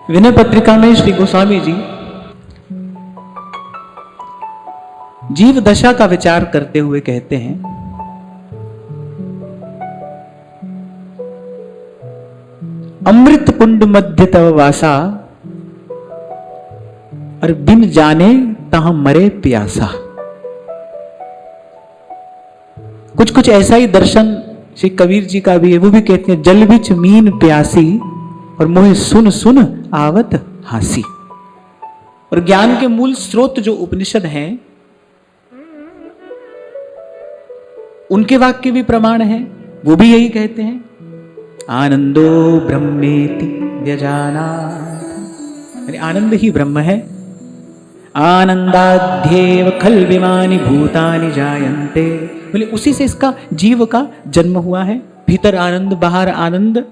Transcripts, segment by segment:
विनय पत्रिका में श्री गोस्वामी जी जीव दशा का विचार करते हुए कहते हैं, अमृत कुंड मध्य तव वासा, और बिन जाने तहां मरे प्यासा। कुछ कुछ ऐसा ही दर्शन श्री कबीर जी का भी है। वो भी कहते हैं, जल बिच मीन प्यासी और मोहे सुन सुन आवत हासी। और ज्ञान के मूल स्रोत जो उपनिषद हैं, उनके वाक्य भी प्रमाण हैं। वो भी यही कहते हैं, आनंदो ब्रह्मेति व्यजानात्, यानी आनंद ही ब्रह्म है। आनंदाध्येव खल विमानि भूतानि जायन्ते, बोले उसी से इसका जीव का जन्म हुआ है। भीतर आनंद, बाहर आनंद।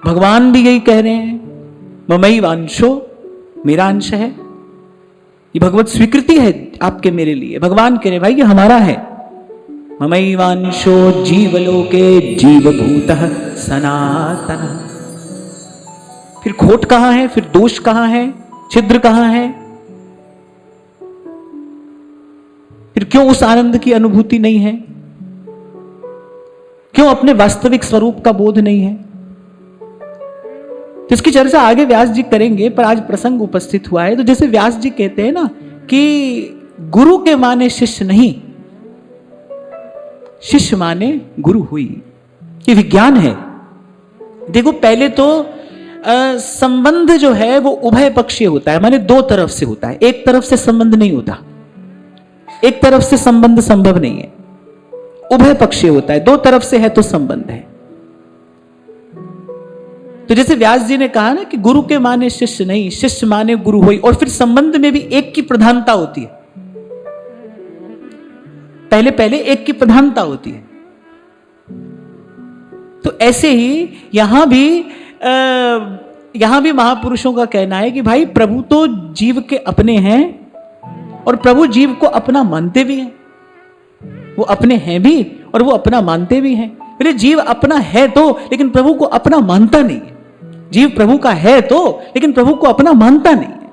भगवान भी यही कह रहे हैं, ममैवांशो, मेरा अंश है। ये भगवत स्वीकृति है आपके मेरे लिए। भगवान कह रहे भाई ये हमारा है। ममैवांशो जीवलोके जीवभूतः सनातन। फिर खोट कहां है, फिर दोष कहां है, छिद्र कहां है? फिर क्यों उस आनंद की अनुभूति नहीं है? क्यों अपने वास्तविक स्वरूप का बोध नहीं है? तो इसकी चर्चा आगे व्यास जी करेंगे, पर आज प्रसंग उपस्थित हुआ है। तो जैसे व्यास जी कहते हैं ना कि गुरु के माने शिष्य नहीं, शिष्य माने गुरु हुई। ये विज्ञान है। देखो पहले तो संबंध जो है वो उभय पक्षीय होता है, माने दो तरफ से होता है। एक तरफ से संबंध नहीं होता, एक तरफ से संबंध संभव नहीं है। उभय पक्षीय होता है, दो तरफ से है तो संबंध है। तो जैसे व्यास जी ने कहा ना कि गुरु के माने शिष्य नहीं, शिष्य माने गुरु होई। और फिर संबंध में भी एक की प्रधानता होती है। पहले पहले एक की प्रधानता होती है। तो ऐसे ही यहां भी महापुरुषों का कहना है कि भाई प्रभु तो जीव के अपने हैं और प्रभु जीव को अपना मानते भी हैं। वो अपने हैं भी और वो अपना मानते भी हैं। फिर जीव अपना है तो, लेकिन प्रभु को अपना मानता नहीं है। जीव प्रभु का है तो, लेकिन प्रभु को अपना मानता नहीं है।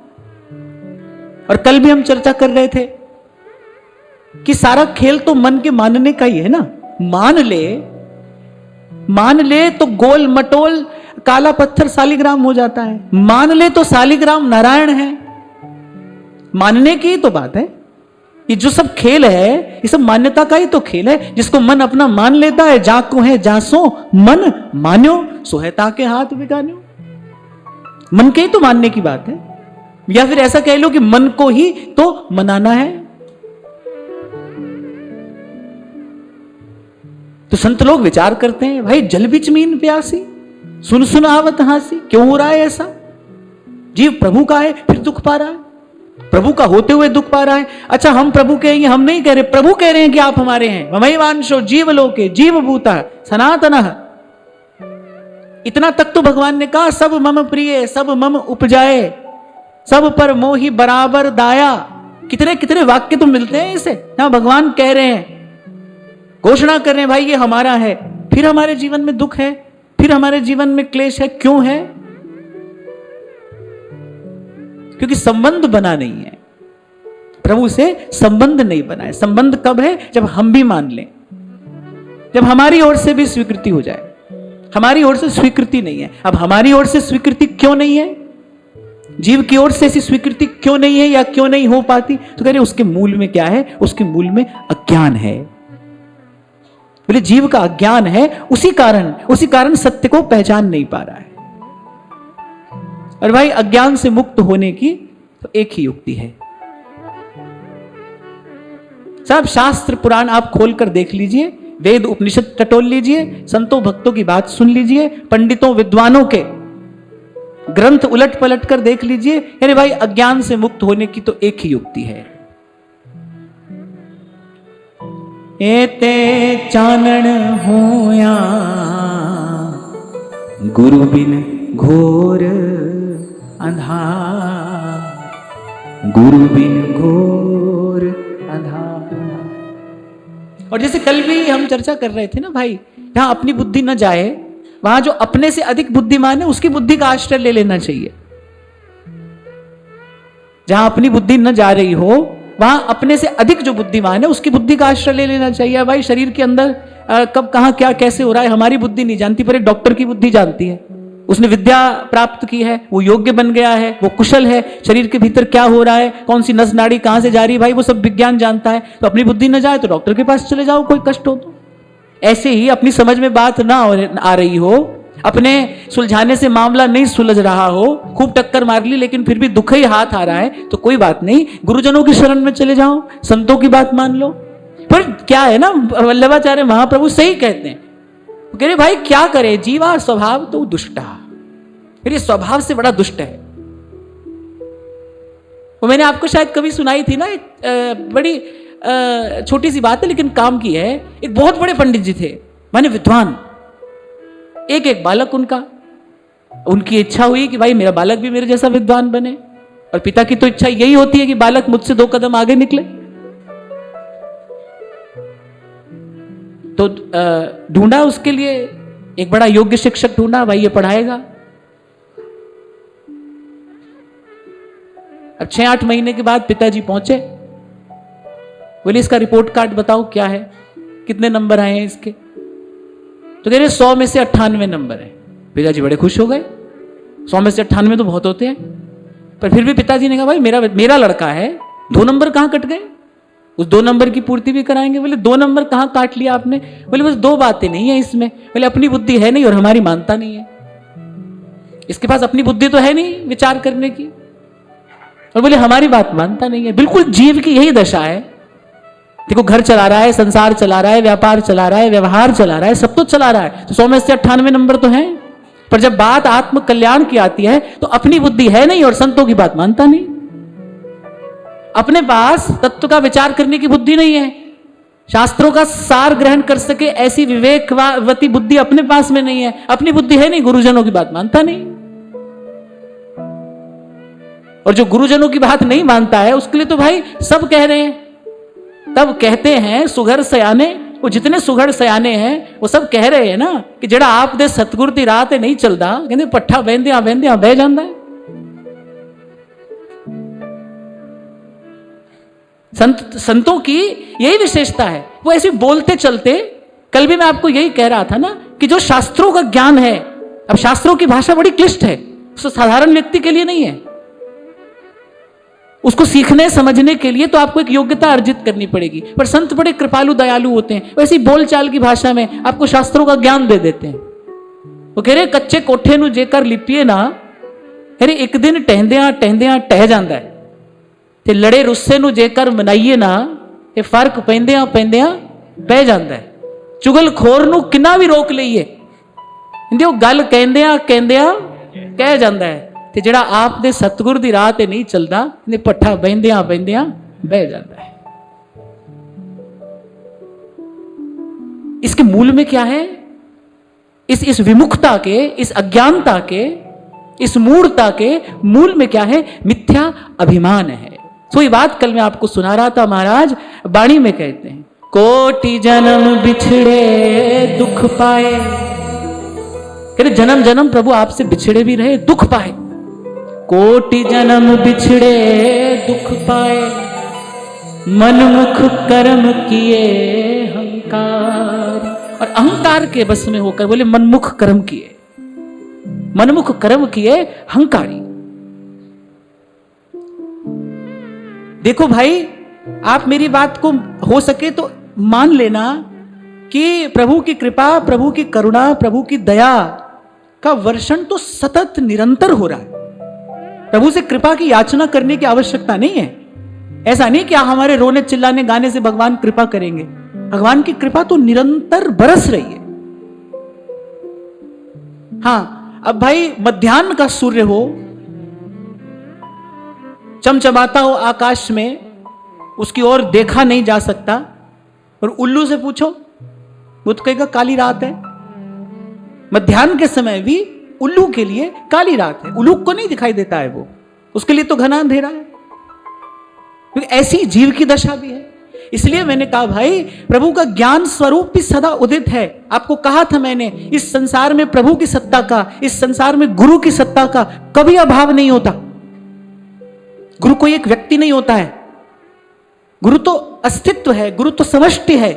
और कल भी हम चर्चा कर रहे थे कि सारा खेल तो मन के मानने का ही है ना। मान ले तो गोल मटोल काला पत्थर सालिग्राम हो जाता है। मान ले तो सालिग्राम नारायण है। मानने की ही तो बात है। ये जो सब खेल है, ये सब मान्यता का ही तो खेल है। जिसको मन अपना मान लेता है, जाको है जासो मन मान्यो, सोहता के हाथ बिगान्यो। मन के ही तो मानने की बात है। या फिर ऐसा कह लो कि मन को ही तो मनाना है। तो संत लोग विचार करते हैं, भाई जल बिच मीन प्यासी, सुन सुन आवत हासी। क्यों हो रहा है ऐसा? जीव प्रभु का है फिर दुख पा रहा है, प्रभु का होते हुए दुख पा रहा है। अच्छा हम प्रभु कहेंगे, हम नहीं कह रहे, प्रभु कह रहे हैं कि आप हमारे हैं। ममैवांशो जीवलोके जीवभूतः सनातनः। इतना तक तो भगवान ने कहा, सब मम प्रिय सब मम उपजाए, सब पर मोहि बराबर दाया। कितने कितने वाक्य तो मिलते हैं इसे। ना भगवान कह रहे हैं, घोषणा कर रहे हैं भाई ये हमारा है। फिर हमारे जीवन में दुख है, फिर हमारे जीवन में क्लेश है। क्यों है? क्योंकि संबंध बना नहीं है। प्रभु से संबंध नहीं बना है। संबंध कब है? जब हम भी मान लें, जब हमारी ओर से भी स्वीकृति हो जाए। हमारी ओर से स्वीकृति नहीं है। अब हमारी ओर से स्वीकृति क्यों नहीं है? जीव की ओर से ऐसी स्वीकृति क्यों नहीं है या क्यों नहीं हो पाती? तो कह रहे उसके मूल में क्या है? उसके मूल में अज्ञान है। बोले जीव का अज्ञान है, उसी कारण सत्य को पहचान नहीं पा रहा है। और भाई अज्ञान से मुक्त होने की तो एक ही युक्ति है। सब शास्त्र पुराण आप खोलकर देख लीजिए, वेद उपनिषद टटोल लीजिए, संतों भक्तों की बात सुन लीजिए, पंडितों विद्वानों के ग्रंथ उलट पलट कर देख लीजिए। अरे भाई अज्ञान से मुक्त होने की तो एक ही युक्ति है। एते चानन होया गुरु बिन घोर अंधार, गुरु बिन घोर अंधार। और जैसे कल भी हम चर्चा कर रहे थे ना भाई, जहां अपनी बुद्धि न जाए वहां जो अपने से अधिक बुद्धिमान है उसकी बुद्धि का आश्रय ले लेना चाहिए। जहां अपनी बुद्धि न जा रही हो वहां अपने से अधिक जो बुद्धिमान है उसकी बुद्धि का आश्रय ले लेना चाहिए। भाई शरीर के अंदर कब कहां क्या कैसे हो रहा है हमारी बुद्धि नहीं जानती, पर एक डॉक्टर की बुद्धि जानती है। उसने विद्या प्राप्त की है, वो योग्य बन गया है, वो कुशल है, शरीर के भीतर क्या हो रहा है, कौन सी नस नाड़ी कहां से जा रही है, भाई वो सब विज्ञान जानता है। तो अपनी बुद्धि न जाए तो डॉक्टर के पास चले जाओ, कोई कष्ट हो तो। ऐसे ही अपनी समझ में बात ना आ रही हो, अपने सुलझाने से मामला नहीं सुलझ रहा हो, खूब टक्कर मार ली लेकिन फिर भी दुख ही हाथ आ रहा है, तो कोई बात नहीं, गुरुजनों की शरण में चले जाओ, संतों की बात मान लो। पर क्या है ना, वल्लभाचार्य महाप्रभु सही कहते हैं, कह रहे भाई क्या करे, जीवा स्वभाव तो दुष्टा, फिर ये स्वभाव से बड़ा दुष्ट है। वो मैंने आपको शायद कभी सुनाई थी ना, एक बड़ी छोटी सी बात है लेकिन काम की है। एक बहुत बड़े पंडित जी थे, माने विद्वान, एक बालक उनका, उनकी इच्छा हुई कि भाई मेरा बालक भी मेरे जैसा विद्वान बने, और पिता की तो इच्छा यही होती है कि बालक मुझसे 2 कदम आगे निकले। तो ढूंढा उसके लिए एक बड़ा योग्य शिक्षक ढूंढा, भाई ये पढ़ाएगा। अब 6-8 महीने के बाद पिताजी पहुंचे, बोले इसका रिपोर्ट कार्ड बताओ क्या है, कितने नंबर आए हैं इसके। तो कह रहे 100 में से 98 नंबर है। पिताजी बड़े खुश हो गए, 100 में से 98 तो बहुत होते हैं। पर फिर भी पिताजी ने कहा भाई मेरा लड़का है, 2 नंबर कहां कट गए, उस 2 नंबर की पूर्ति भी कराएंगे। बोले 2 नंबर कहां काट लिया आपने, बोले बस 2 बातें नहीं है इसमें, बोले अपनी बुद्धि है नहीं और हमारी मानता नहीं है, इसके पास अपनी बुद्धि तो है नहीं विचार करने की, और बोले हमारी बात मानता नहीं है। बिल्कुल जीव की यही दशा है। देखो घर चला रहा है, संसार चला रहा है, व्यापार चला रहा है, व्यवहार चला रहा है, सब तो चला रहा है, तो 100 में से 98 नंबर तो हैं, पर जब बात आत्म कल्याण की आती है तो अपनी बुद्धि है नहीं और संतों की बात मानता नहीं। अपने पास तत्व का विचार करने की बुद्धि नहीं है, शास्त्रों का सार ग्रहण कर सके ऐसी विवेकवती बुद्धि अपने पास में नहीं है, अपनी बुद्धि है नहीं, गुरुजनों की बात मानता नहीं। और जो गुरुजनों की बात नहीं मानता है उसके लिए तो भाई सब कह रहे हैं। तब कहते हैं सुघर सयाने, वो जितने सुघर सयाने हैं वो सब कह रहे हैं ना कि जेड़ा आप दे सतगुर दी राह ते नहीं चलता, कहते पट्ठा बहंदियां बहंदियां बह जाता है। संतों की यही विशेषता है, वो ऐसे बोलते चलते। कल भी मैं आपको यही कह रहा था ना कि जो शास्त्रों का ज्ञान है, अब शास्त्रों की भाषा बड़ी क्लिष्ट है, उसको साधारण व्यक्ति के लिए नहीं है, उसको सीखने समझने के लिए तो आपको एक योग्यता अर्जित करनी पड़ेगी। पर संत बड़े कृपालु दयालु होते हैं, वैसी बोलचाल की भाषा में आपको शास्त्रों का ज्ञान दे देते हैं। वो कह रहे कच्चे कोठे नु जेकर लिपिए ना, अरे एक दिन टहंदियां टहंदियां टह जाता है, ते लड़े रुस्से नु जेकर मनाइए ना, ये फर्क पैंदियां पैंदियां बह जाता है। चुगलखोर नु किना भी रोक लईए, इंदे गल कहंदियां कहंदियां कह जाता है, ते जेड़ा आप दे सतगुर दी राह ते नहीं चलता, इंदे पट्ठा बहंदियां बहंदियां बह जाता है। इसके मूल में क्या है, इस विमुखता के, इस अज्ञानता के, इस मूढ़ता के मूल में क्या है, मिथ्या अभिमान है। तो ये बात कल मैं आपको सुना रहा था, महाराज वाणी में कहते हैं कोटि जन्म बिछड़े दुख पाए, कहते जन्म जन्म प्रभु आपसे बिछड़े भी रहे, दुख पाए। कोटि जन्म बिछड़े दुख पाए, मनमुख कर्म किए हंकार, और अहंकार के बस में होकर बोले मनमुख कर्म किए, मनमुख कर्म किए हंकारी। देखो भाई, आप मेरी बात को हो सके तो मान लेना कि प्रभु की कृपा, प्रभु की करुणा, प्रभु की दया का वर्षण तो सतत निरंतर हो रहा है। प्रभु से कृपा की याचना करने की आवश्यकता नहीं है। ऐसा नहीं कि हमारे रोने चिल्लाने गाने से भगवान कृपा करेंगे, भगवान की कृपा तो निरंतर बरस रही है। हाँ, अब भाई मध्याह्न का सूर्य हो, चमचमाता हो आकाश में, उसकी ओर देखा नहीं जा सकता, और उल्लू से पूछो वो तो कहेगा काली रात है। मध्याह्न के समय भी उल्लू के लिए काली रात है, उल्लू को नहीं दिखाई देता है, वो उसके लिए तो घना अंधेरा है। क्योंकि ऐसी जीव की दशा भी है। इसलिए मैंने कहा भाई प्रभु का ज्ञान स्वरूप भी सदा उदित है। आपको कहा था मैंने, इस संसार में प्रभु की सत्ता का, इस संसार में गुरु की सत्ता का कभी अभाव नहीं होता। गुरु कोई एक व्यक्ति नहीं होता है, गुरु तो अस्तित्व है, गुरु तो समष्टि है।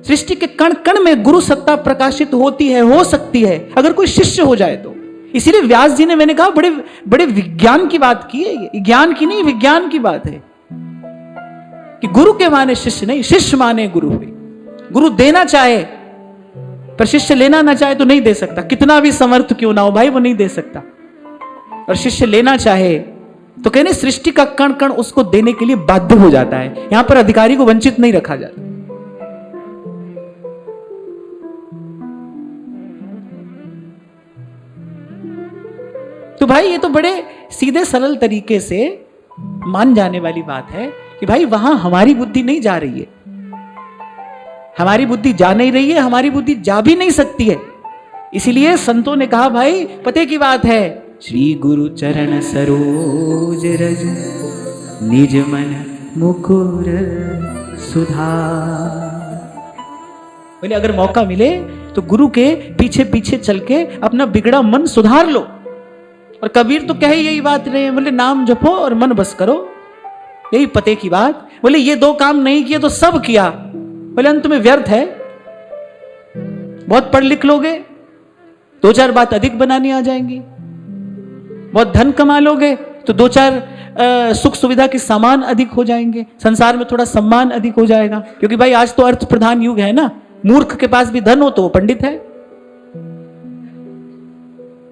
सृष्टि के कण कण में गुरु सत्ता प्रकाशित होती है, हो सकती है अगर कोई शिष्य हो जाए तो। इसीलिए व्यास जी ने, मैंने कहा, बड़े बड़े विज्ञान की बात की है। ये ज्ञान की नहीं, विज्ञान की बात है कि गुरु के माने शिष्य नहीं, शिष्य माने गुरु हुई। गुरु देना चाहे पर शिष्य लेना ना चाहे तो नहीं दे सकता, कितना भी समर्थ क्यों ना हो भाई, वो नहीं दे सकता। और शिष्य लेना चाहे तो कहने सृष्टि का कण कण उसको देने के लिए बाध्य हो जाता है। यहां पर अधिकारी को वंचित नहीं रखा जाता। तो भाई ये तो बड़े सीधे सरल तरीके से मान जाने वाली बात है कि भाई वहां हमारी बुद्धि नहीं जा रही है, हमारी बुद्धि जा नहीं रही है, हमारी बुद्धि जा भी नहीं सकती है। इसीलिए संतों ने कहा भाई पते की बात है, श्री गुरु चरण सरोज रज निज मन मुकुर सुधार। बोले अगर मौका मिले तो गुरु के पीछे पीछे चल के अपना बिगड़ा मन सुधार लो। और कबीर तो कहे यही बात रहे, बोले नाम जपो और मन बस करो, यही पते की बात। बोले ये दो काम नहीं किए तो सब किया, बोले अंत में व्यर्थ है। बहुत पढ़ लिख लोगे, दो चार बात अधिक बनानी आ जाएंगी, बहुत धन कमा लोगे तो दो चार सुख सुविधा के सामान अधिक हो जाएंगे, संसार में थोड़ा सम्मान अधिक हो जाएगा। क्योंकि भाई आज तो अर्थ प्रधान युग है ना, मूर्ख के पास भी धन हो तो वो पंडित है,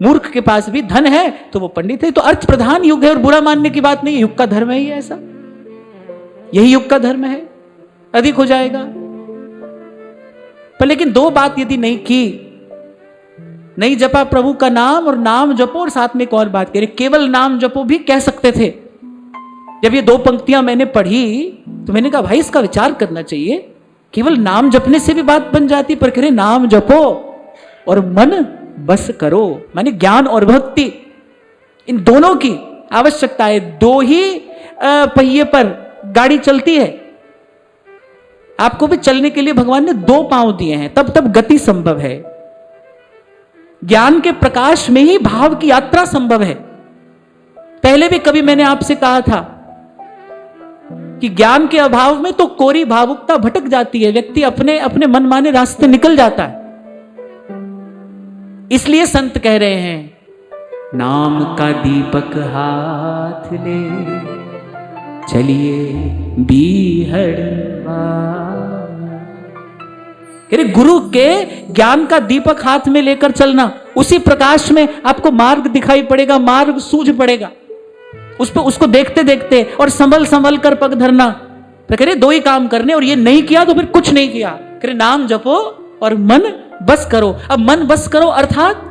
मूर्ख के पास भी धन है तो वो पंडित है। तो अर्थ प्रधान युग है और बुरा मानने की बात नहीं है, युग का धर्म है ये, ऐसा यही युग का धर्म है, अधिक हो जाएगा। पर लेकिन दो बात यदि नहीं की, नहीं जपा प्रभु का नाम और नाम जपो, और साथ में एक और बात कह, केवल नाम जपो भी कह सकते थे। जब ये दो पंक्तियां मैंने पढ़ी तो मैंने कहा भाई इसका विचार करना चाहिए, केवल नाम जपने से भी बात बन जाती, पर कह रहे नाम जपो और मन बस करो, माने ज्ञान और भक्ति, इन दोनों की आवश्यकता है। दो ही पहिए पर गाड़ी चलती है, आपको भी चलने के लिए भगवान ने दो पांव दिए हैं, तब तब गति संभव है। ज्ञान के प्रकाश में ही भाव की यात्रा संभव है। पहले भी कभी मैंने आपसे कहा था कि ज्ञान के अभाव में तो कोरी भावुकता भटक जाती है, व्यक्ति अपने अपने मनमाने रास्ते निकल जाता है। इसलिए संत कह रहे हैं नाम का दीपक हाथ ले चलिए बीहड़वा। गुरु के ज्ञान का दीपक हाथ में लेकर चलना, उसी प्रकाश में आपको मार्ग दिखाई पड़ेगा, मार्ग सूझ पड़ेगा, उसको देखते देखते और संभल संभल कर पग धरना। तो कह रहे दो ही काम करने, और ये नहीं किया तो फिर कुछ नहीं किया। कह रहे नाम जपो और मन बस करो। अब मन बस करो अर्थात,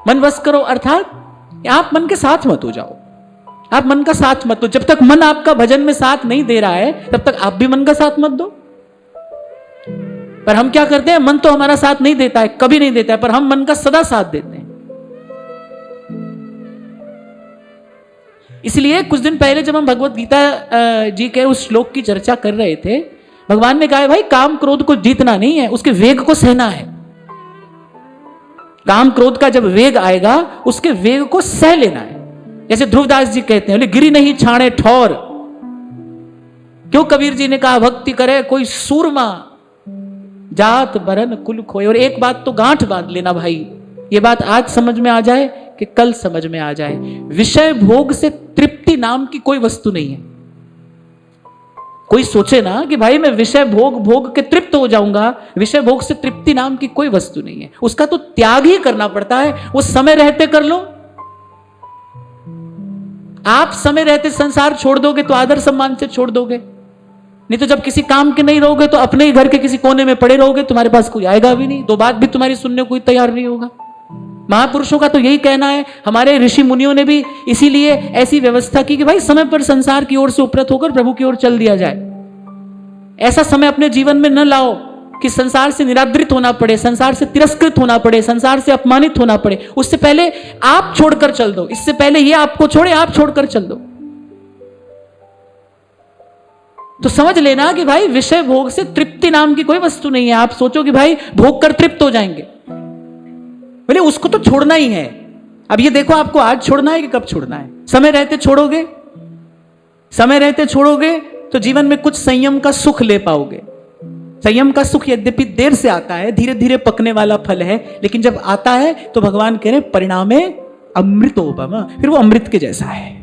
मन बस करो अर्थात आप मन के साथ मत हो जाओ, आप मन का साथ मत दो। जब तक मन आपका भजन में साथ नहीं दे रहा है तब तक आप भी मन का साथ मत दो। पर हम क्या करते हैं, मन तो हमारा साथ नहीं देता है, कभी नहीं देता है, पर हम मन का सदा साथ देते हैं। इसलिए कुछ दिन पहले जब हम भगवत गीता जी के उस श्लोक की चर्चा कर रहे थे, भगवान ने कहा भाई काम क्रोध को जीतना नहीं है, उसके वेग को सहना है। काम क्रोध का जब वेग आएगा उसके वेग को सह लेना है। जैसे ध्रुवदास जी कहते हैं, गिरी नहीं छाणे ठौर। क्यों कबीर जी ने कहा भक्ति करे कोई सूरमा, जात बरन कुल खोए। और एक बात तो गांठ बांध लेना भाई, ये बात आज समझ में आ जाए कि कल समझ में आ जाए, विषय भोग से तृप्ति नाम की कोई वस्तु नहीं है। कोई सोचे ना कि भाई मैं विषय भोग के तृप्त हो जाऊंगा, विषय भोग से तृप्ति नाम की कोई वस्तु नहीं है। उसका तो त्याग ही करना पड़ता है, वो समय रहते कर लो। आप समय रहते संसार छोड़ दोगे तो आदर सम्मान से छोड़ दोगे, नहीं तो जब किसी काम के नहीं रहोगे तो अपने ही घर के किसी कोने में पड़े रहोगे, तुम्हारे पास कोई आएगा भी नहीं, दो बात भी तुम्हारी सुनने को कोई तैयार नहीं होगा। महापुरुषों का तो यही कहना है, हमारे ऋषि मुनियों ने भी इसीलिए ऐसी व्यवस्था की कि भाई समय पर संसार की ओर से उपरत होकर प्रभु की ओर चल दिया जाए। ऐसा समय अपने जीवन में न लाओ कि संसार से निरादृत होना पड़े, संसार से तिरस्कृत होना पड़े, संसार से अपमानित होना पड़े। उससे पहले आप छोड़कर चल दो, इससे पहले ये आपको छोड़े, आप छोड़कर चल दो। तो समझ लेना कि भाई विषय भोग से तृप्ति नाम की कोई वस्तु नहीं है। आप सोचो कि भाई भोग कर तृप्त हो जाएंगे, बोले उसको तो छोड़ना ही है। अब ये देखो, आपको आज छोड़ना है कि कब छोड़ना है? समय रहते छोड़ोगे, समय रहते छोड़ोगे तो जीवन में कुछ संयम का सुख ले पाओगे। संयम का सुख यद्यपि देर से आता है, धीरे धीरे पकने वाला फल है, लेकिन जब आता है तो भगवान कह रहे परिणामे अमृतोपम, फिर वो अमृत के जैसा है।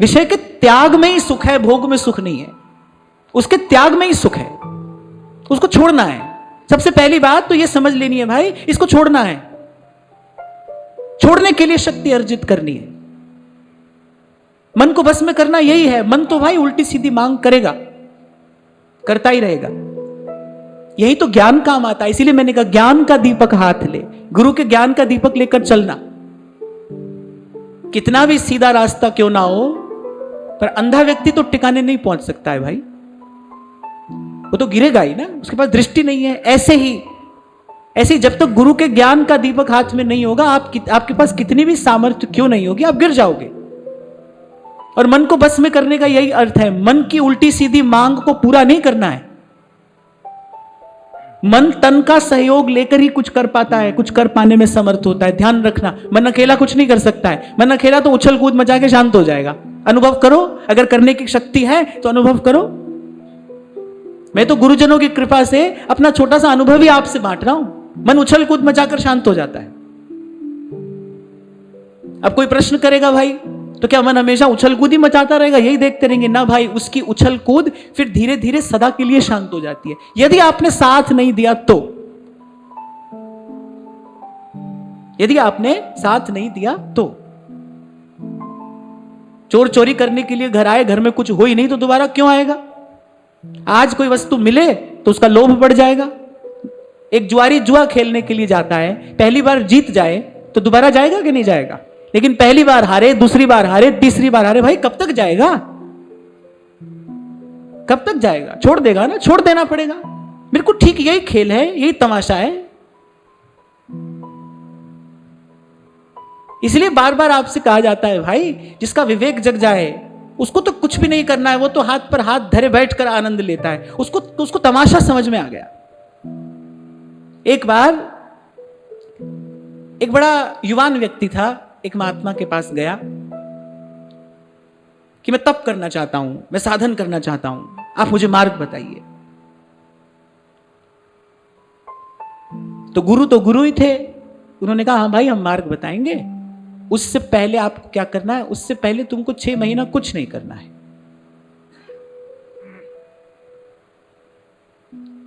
विषय के त्याग में ही सुख है, भोग में सुख नहीं है। उसके त्याग में ही सुख है, उसको छोड़ना है। सबसे पहली बात तो यह समझ लेनी है भाई, इसको छोड़ना है। छोड़ने के लिए शक्ति अर्जित करनी है। मन को बस में करना यही है। मन तो भाई उल्टी सीधी मांग करेगा, करता ही रहेगा। यही तो ज्ञान काम आता है। इसीलिए मैंने कहा ज्ञान का दीपक हाथ ले, गुरु के ज्ञान का दीपक लेकर चलना। कितना भी सीधा रास्ता क्यों ना हो, पर अंधा व्यक्ति तो टिकाने नहीं पहुंच सकता है भाई, वो तो गिरेगा ही ना, उसके पास दृष्टि नहीं है। ऐसे ही जब तक गुरु के ज्ञान का दीपक हाथ में नहीं होगा, आपके पास कितनी भी सामर्थ्य क्यों नहीं होगी, आप गिर जाओगे। और मन को बस में करने का यही अर्थ है। मन की उल्टी सीधी मांग को पूरा नहीं करना है। मन तन का सहयोग लेकर ही कुछ कर पाता है, कुछ कर पाने में समर्थ होता है। ध्यान रखना, मन अकेला कुछ नहीं कर सकता है। मन अकेला तो उछल कूद मचा के शांत हो जाएगा। अनुभव करो, अगर करने की शक्ति है तो अनुभव करो। मैं तो गुरुजनों की कृपा से अपना छोटा सा अनुभव ही आपसे बांट रहा हूं। मन उछल कूद मचाकर शांत हो जाता है। अब कोई प्रश्न करेगा भाई तो क्या मन हमेशा उछल कूद ही मचाता रहेगा, यही देखते रहेंगे? ना भाई, उसकी उछल कूद फिर धीरे धीरे सदा के लिए शांत हो जाती है, यदि आपने साथ नहीं दिया तो। यदि आपने साथ नहीं दिया तो। चोर चोरी करने के लिए घर आए, घर में कुछ हो ही नहीं तो दोबारा क्यों आएगा? आज कोई वस्तु मिले तो उसका लोभ बढ़ जाएगा। एक जुआरी जुआ खेलने के लिए जाता है, पहली बार जीत जाए तो दोबारा जाएगा कि नहीं जाएगा? लेकिन पहली बार हारे, दूसरी बार हारे, तीसरी बार हारे, भाई कब तक जाएगा? कब तक जाएगा? छोड़ देगा ना, छोड़ देना पड़ेगा। बिल्कुल ठीक यही खेल है, यही तमाशा है। इसलिए बार बार आपसे कहा जाता है भाई, जिसका विवेक जग जाए उसको तो कुछ भी नहीं करना है, वो तो हाथ पर हाथ धरे बैठकर आनंद लेता है। उसको तमाशा समझ में आ गया। एक बार एक बड़ा युवान व्यक्ति था, एक महात्मा के पास गया कि मैं तप करना चाहता हूं, मैं साधन करना चाहता हूं, आप मुझे मार्ग बताइए। तो गुरु ही थे। उन्होंने कहा हाँ भाई, हम मार्ग बताएंगे। उससे पहले आपको क्या करना है? उससे पहले तुमको 6 महीना कुछ नहीं करना है,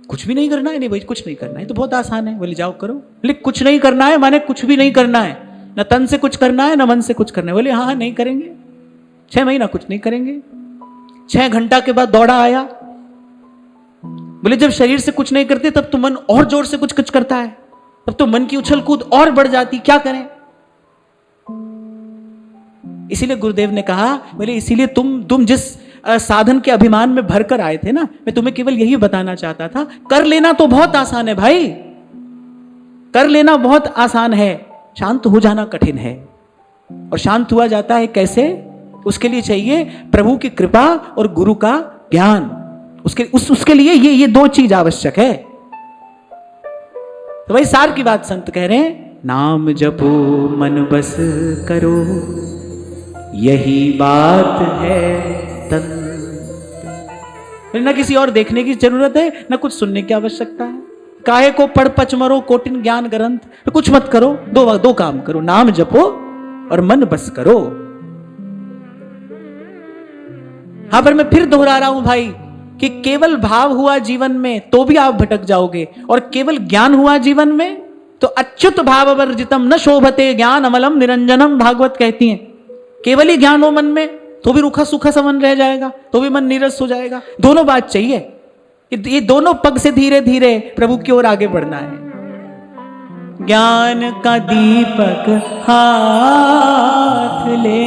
कुछ भी नहीं करना है। नहीं भाई, कुछ नहीं करना है तो बहुत आसान है। बोले जाओ करो। बोले कुछ नहीं करना है माने कुछ भी नहीं करना है, न तन से कुछ करना है, न मन से कुछ करना है। बोले हाँ नहीं करेंगे, 6 महीना कुछ नहीं करेंगे। 6 घंटा के बाद दौड़ा आया। बोले जब शरीर से कुछ नहीं करते तब तो मन और जोर से कुछ करता है, तब तो मन की उछल कूद और बढ़ जाती, क्या करें? इसीलिए गुरुदेव ने कहा, बोले इसीलिए तुम जिस साधन के अभिमान में भरकर आए थे ना, मैं तुम्हें केवल यही बताना चाहता था, कर लेना तो बहुत आसान है भाई, कर लेना बहुत आसान है, शांत हो जाना कठिन है। और शांत हुआ जाता है कैसे? उसके लिए चाहिए प्रभु की कृपा और गुरु का ज्ञान। उसके लिए ये 2 चीज आवश्यक है। तो भाई सार की बात संत कह रहे हैं, नाम जपो मन बस करो, यही बात है तन। न किसी और देखने की जरूरत है, न कुछ सुनने की आवश्यकता है। काहे को पढ़ पच मरो कोटिन ज्ञान ग्रंथ, तो कुछ मत करो, दो काम करो, नाम जपो और मन बस करो। हाँ, पर मैं फिर दोहरा रहा हूं भाई कि केवल भाव हुआ जीवन में तो भी आप भटक जाओगे, और केवल ज्ञान हुआ जीवन में तो अच्युत भाव वर्जितम न शोभते ज्ञान अमलम निरंजनम, भागवत कहती हैं। केवल ही ज्ञान हो मन में तो भी रूखा सूखा सा मन रह जाएगा, तो भी मन नीरस हो जाएगा। दोनों बात चाहिए, ये दोनों पग से धीरे धीरे प्रभु की ओर आगे बढ़ना है। ज्ञान का दीपक हाथ ले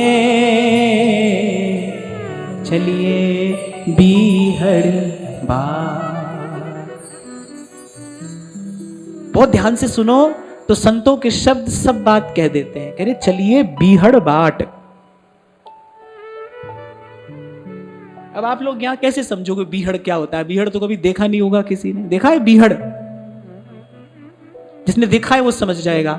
चलिए बीहड़ बार। बहुत ध्यान से सुनो तो संतों के शब्द सब बात कह देते हैं। कह रहे चलिए बीहड़ बाट। अब आप लोग यहाँ कैसे समझोगे बीहड़ क्या होता है? बीहड़ तो कभी देखा नहीं होगा किसी ने। देखा है बीहड़? जिसने देखा है वो समझ जाएगा।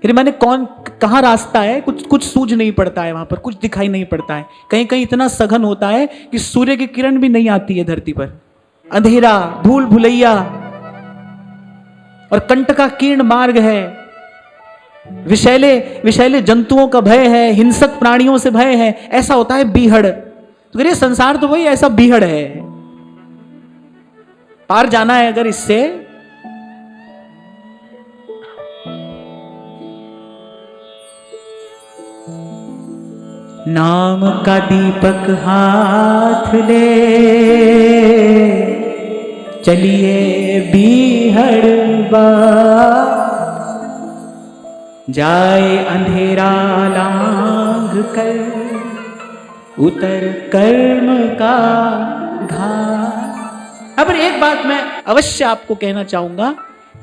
अरे मैंने कहाँ रास्ता है, कुछ सूझ नहीं पड़ता है, वहां पर कुछ दिखाई नहीं पड़ता है। कहीं कहीं इतना सघन होता है कि सूर्य की किरण भी नहीं आती है धरती पर। अंधेरा, भूल भुलैया और कंटका कीर्ण मार्ग है। विषैले विषैले जंतुओं का भय है, हिंसक प्राणियों से भय है। ऐसा होता है बीहड़। तो ये संसार तो वही ऐसा बीहड़ है। पार जाना है अगर इससे, नाम का दीपक हाथ ले चलिए बीहड़वा, जाए अंधेरा लांघ कर उतर कर्म का घाट। अब एक बात मैं अवश्य आपको कहना चाहूंगा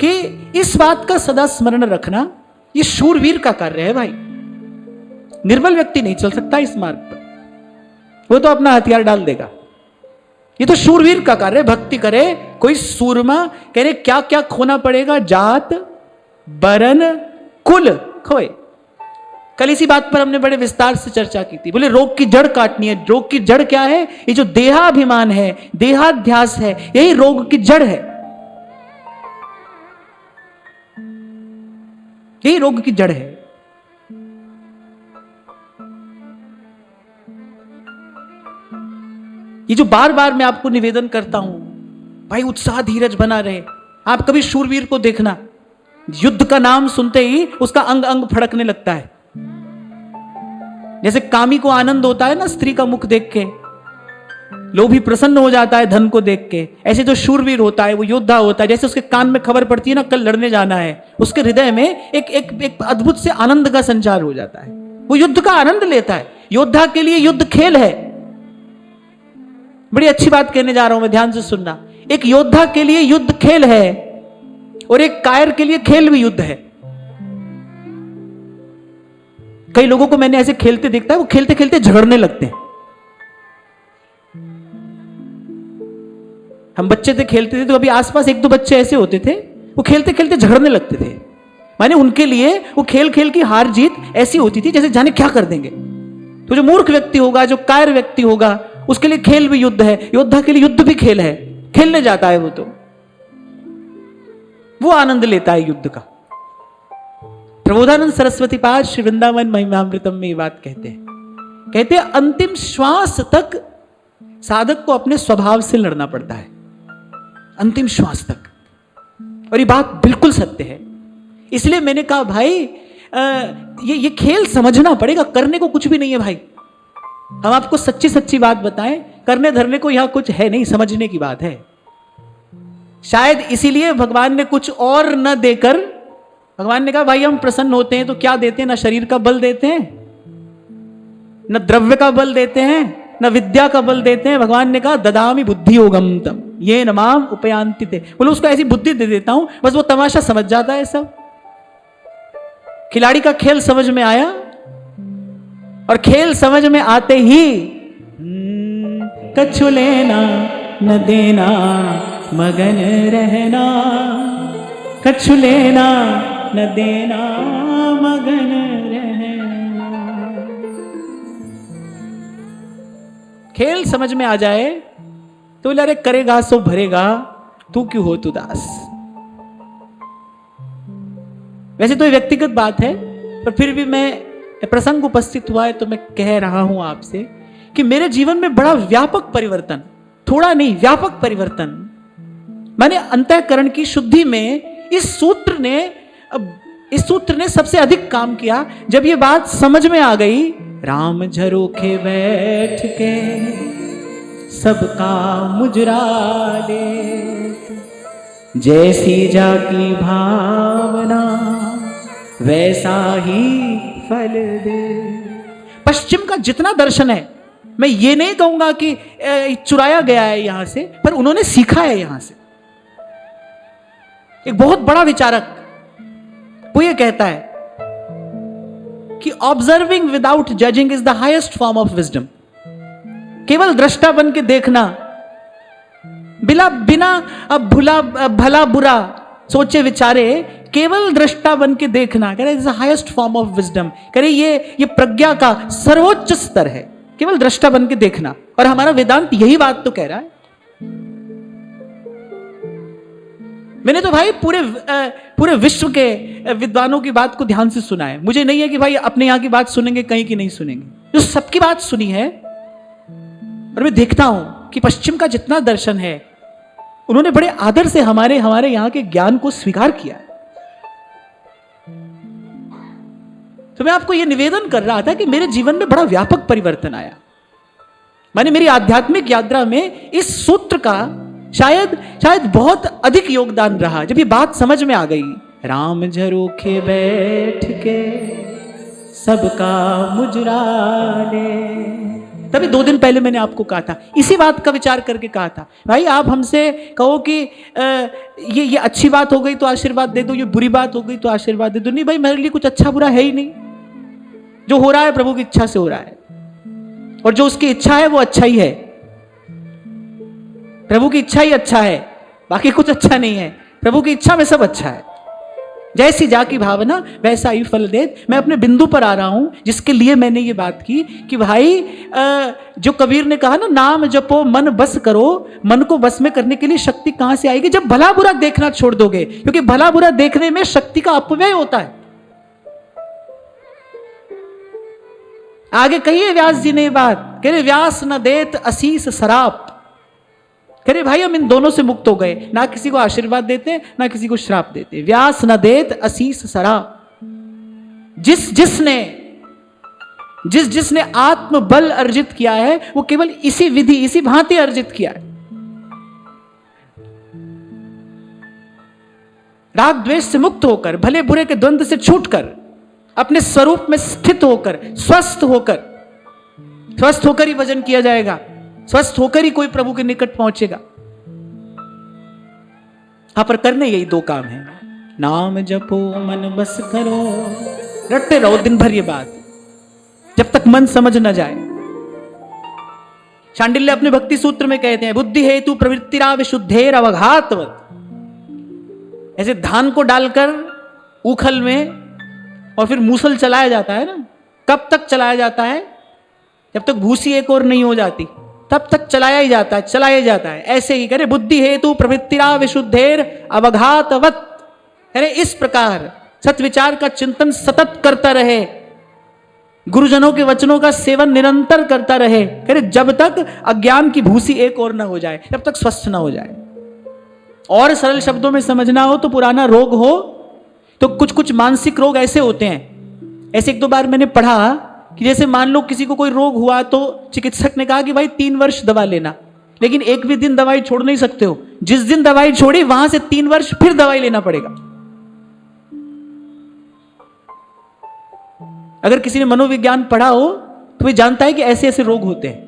कि इस बात का सदा स्मरण रखना, ये शूरवीर का कार्य है भाई। निर्बल व्यक्ति नहीं चल सकता इस मार्ग पर, वो तो अपना हथियार डाल देगा। ये तो शूरवीर का कार्य है। भक्ति करे कोई सूरमा, कह रहे क्या क्या खोना पड़ेगा, जात बरन कुल खोए। कल इसी बात पर हमने बड़े विस्तार से चर्चा की थी। बोले रोग की जड़ काटनी है। रोग की जड़ क्या है? ये जो देहाभिमान है, देहाध्यास है, यही रोग की जड़ है। यही रोग की जड़ है। ये जो बार बार मैं आपको निवेदन करता हूं, भाई उत्साह धीरज बना रहे। आप कभी शूरवीर को देखना, युद्ध का नाम सुनते ही उसका अंग अंग फड़कने लगता है। जैसे कामी को आनंद होता है ना स्त्री का मुख देख के, लोभी प्रसन्न हो जाता है धन को देख के, ऐसे जो शूरवीर होता है, वो योद्धा होता है, जैसे उसके कान में खबर पड़ती है ना कल लड़ने जाना है, उसके हृदय में एक अद्भुत से आनंद का संचार हो जाता है। वो युद्ध का आनंद लेता है। योद्धा के लिए युद्ध खेल है। बड़ी अच्छी बात कहने जा रहा हूं मैं, ध्यान से सुनना। एक योद्धा के लिए युद्ध खेल है और एक कायर के लिए खेल भी युद्ध है। कई लोगों को मैंने ऐसे खेलते देखता है, वो खेलते खेलते झगड़ने लगते हैं। हम बच्चे थे, खेलते थे, तो अभी आसपास एक दो बच्चे ऐसे होते थे, वो खेलते खेलते झगड़ने लगते थे। माने उनके लिए वो खेल खेल की हार जीत ऐसी होती थी जैसे जाने क्या कर देंगे। तो जो मूर्ख व्यक्ति होगा, जो कायर व्यक्ति होगा, उसके लिए खेल भी युद्ध है। योद्धा के लिए युद्ध भी खेल है। खेलने जाता है वो आनंद लेता है युद्ध का। प्रबोधानंद सरस्वती पाद श्री वृंदावन महिमामृतम में ये बात कहते हैं अंतिम श्वास तक साधक को अपने स्वभाव से लड़ना पड़ता है, अंतिम श्वास तक। और ये बात बिल्कुल सत्य है। इसलिए मैंने कहा भाई ये खेल समझना पड़ेगा, करने को कुछ भी नहीं है भाई। हम आपको सच्ची सच्ची बात बताएं, करने धरने को यहां कुछ है नहीं, समझने की बात है। शायद इसीलिए भगवान ने कुछ और न देकर, भगवान ने कहा भाई हम प्रसन्न होते हैं तो क्या देते हैं? ना शरीर का बल देते हैं, न द्रव्य का बल देते हैं, न विद्या का बल देते हैं। भगवान ने कहा ददामि बुद्धि योगम तम ये नमाम उपयांति थे। बोलो उसको ऐसी बुद्धि दे देता हूं, बस वो तमाशा समझ जाता है। सब खिलाड़ी का खेल समझ में आया, और खेल समझ में आते ही कछु लेना न देना मगन रहना, कछु लेना न देना मगन रहना। खेल समझ में आ जाए तो बोले अरे करेगा सो भरेगा, तू क्यों हो तू दास। वैसे तो ये व्यक्तिगत बात है, पर फिर भी मैं प्रसंग उपस्थित हुआ है तो मैं कह रहा हूं आपसे कि मेरे जीवन में बड़ा व्यापक परिवर्तन, थोड़ा नहीं व्यापक परिवर्तन, मैंने अंतःकरण की शुद्धि में इस सूत्र ने सबसे अधिक काम किया। जब ये बात समझ में आ गई, राम झरोखे बैठ के सबका मुजरा ले, जैसी जाकी भावना वैसा ही फल दे। पश्चिम का जितना दर्शन है, मैं ये नहीं कहूंगा कि चुराया गया है यहां से, पर उन्होंने सीखा है यहां से। एक बहुत बड़ा विचारक वो ये कहता है कि observing without judging is the highest form of wisdom. केवल दृष्टा बन के देखना, बिना अब भला बुरा सोचे विचारे, केवल दृष्टा बन के देखना, कह रहे is the highest form of wisdom, कह रहे ये प्रज्ञा का सर्वोच्च स्तर है, केवल दृष्टा बन के देखना। और हमारा वेदांत यही बात तो कह रहा है। मैंने तो भाई पूरे विश्व के विद्वानों की बात को ध्यान से सुना है। मुझे नहीं है कि भाई अपने यहां की बात सुनेंगे कहीं की नहीं सुनेंगे, जो सबकी बात सुनी है। और मैं देखता हूं कि पश्चिम का जितना दर्शन है, उन्होंने बड़े आदर से हमारे यहां के ज्ञान को स्वीकार किया। तो मैं आपको यह निवेदन कर रहा था कि मेरे जीवन में बड़ा व्यापक परिवर्तन आया। मैंने मेरी आध्यात्मिक यात्रा में इस सूत्र का शायद बहुत अधिक योगदान रहा। जब ये बात समझ में आ गई, राम झरोखे बैठ के सबका मुजराने, तभी 2 दिन पहले मैंने आपको कहा था, इसी बात का विचार करके कहा था, भाई आप हमसे कहो कि ये अच्छी बात हो गई तो आशीर्वाद दे दो, ये बुरी बात हो गई तो आशीर्वाद दे दो। नहीं भाई, मेरे लिए कुछ अच्छा बुरा है ही नहीं। जो हो रहा है प्रभु की इच्छा से हो रहा है, और जो उसकी इच्छा है वो अच्छा ही है। प्रभु की इच्छा ही अच्छा है, बाकी कुछ अच्छा नहीं है। प्रभु की इच्छा में सब अच्छा है। जैसी जाकी भावना वैसा ही फल दे। मैं अपने बिंदु पर आ रहा हूं, जिसके लिए मैंने ये बात की कि भाई जो कबीर ने कहा ना, नाम जपो मन बस करो, मन को बस में करने के लिए शक्ति कहां से आएगी? जब भला बुरा देखना छोड़ दोगे, क्योंकि भला बुरा देखने में शक्ति का अपव्यय होता है। आगे कहिए व्यास जी ने ये बात, कह रहे व्यास न देत असीस सराप, कह रहे भाई हम इन दोनों से मुक्त हो गए, ना किसी को आशीर्वाद देते ना किसी को श्राप देते। व्यास न देत असीस सराप, जिसने आत्म बल अर्जित किया है वो केवल इसी विधि इसी भांति अर्जित किया है। राग द्वेष से मुक्त होकर, भले बुरे के द्वंद्व से छूटकर, अपने स्वरूप में स्थित होकर, स्वस्थ होकर ही भजन किया जाएगा, स्वस्थ होकर ही कोई प्रभु के निकट पहुंचेगा। यहां पर करने यही 2 काम है, नाम जपो मन बस करो, रटते रहो दिन भर ये बात, जब तक मन समझ न जाए। शांडिल्य अपने भक्ति सूत्र में कहते हैं, बुद्धि हेतु प्रवृत्तिरा विशुद्धेर अवघातवत। ऐसे धान को डालकर उखल में और फिर मूसल चलाया जाता है ना, कब तक चलाया जाता है? जब तक भूसी एक और नहीं हो जाती, तब तक चलाया ही जाता है। ऐसे ही करे बुद्धि हेतु प्रवृत्तिरा विशुद्धेर अवघातवत, अरे इस प्रकार सत्विचार का चिंतन सतत करता रहे, गुरुजनों के वचनों का सेवन निरंतर करता रहे, अरे जब तक अज्ञान की भूसी एक और न हो जाए, जब तक स्वस्थ न हो जाए। और सरल शब्दों में समझना हो तो पुराना रोग हो तो कुछ मानसिक रोग ऐसे होते हैं। ऐसे 1-2 बार मैंने पढ़ा कि जैसे मान लो किसी को कोई रोग हुआ तो चिकित्सक ने कहा कि भाई 3 वर्ष दवा लेना, लेकिन एक भी दिन दवाई छोड़ नहीं सकते हो। जिस दिन दवाई छोड़ी वहां से 3 वर्ष फिर दवाई लेना पड़ेगा। अगर किसी ने मनोविज्ञान पढ़ा हो तो वह जानता है कि ऐसे ऐसे रोग होते हैं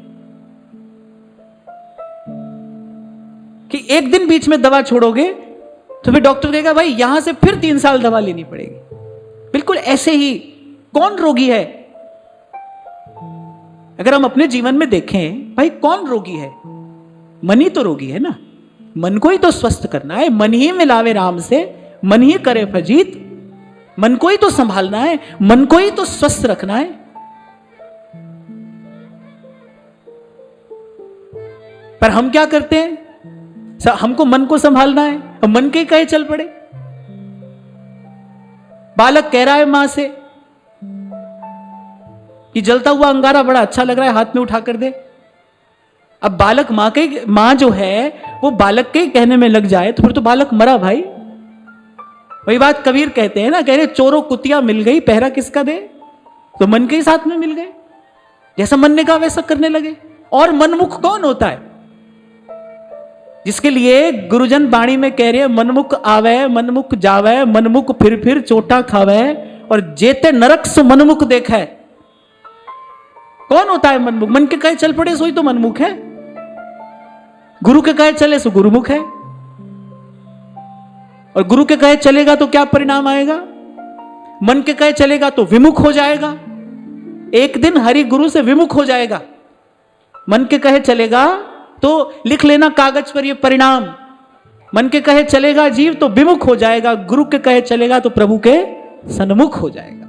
कि एक दिन बीच में दवा छोड़ोगे तो फिर डॉक्टर कहेगा भाई यहां से फिर 3 साल दवा लेनी पड़ेगी। बिल्कुल ऐसे ही कौन रोगी है? अगर हम अपने जीवन में देखें, भाई कौन रोगी है? मन ही तो रोगी है ना। मन को ही तो स्वस्थ करना है, मन ही मिलावे राम से, मन ही करे फजीत, मन को ही तो संभालना है, मन को ही तो स्वस्थ रखना है। पर हम क्या करते हैं? हमको मन को संभालना है और मन के ही कहे चल पड़े। बालक कह रहा है मां से कि जलता हुआ अंगारा बड़ा अच्छा लग रहा है, हाथ में उठा कर दे। अब बालक मां जो है वो बालक के कहने में लग जाए तो फिर तो बालक मरा भाई। वही बात कबीर कहते हैं ना, कह रहे चोरों कुतिया मिल गई, पहरा किसका दे? तो मन के ही साथ में मिल गए, जैसा मन ने कहा वैसा करने लगे। और मनमुख कौन होता है? जिसके लिए गुरुजन वाणी में कह रहे हैं, मनमुख आवे मनमुख जावे, मनमुख फिर चोटा खावे, और जेते नरक सो मनमुख देखा है। कौन होता है मनमुख? मन के कहे चल पड़े सोई तो मनमुख है, गुरु के कहे चले सो गुरुमुख है। और गुरु के कहे चलेगा तो क्या परिणाम आएगा? मन के कहे चलेगा तो विमुख हो जाएगा, एक दिन हरि गुरु से विमुख हो जाएगा। मन के कहे चलेगा तो लिख लेना कागज पर ये परिणाम। मन के कहे चलेगा जीव तो विमुख हो जाएगा, गुरु के कहे चलेगा तो प्रभु के सन्मुख हो जाएगा।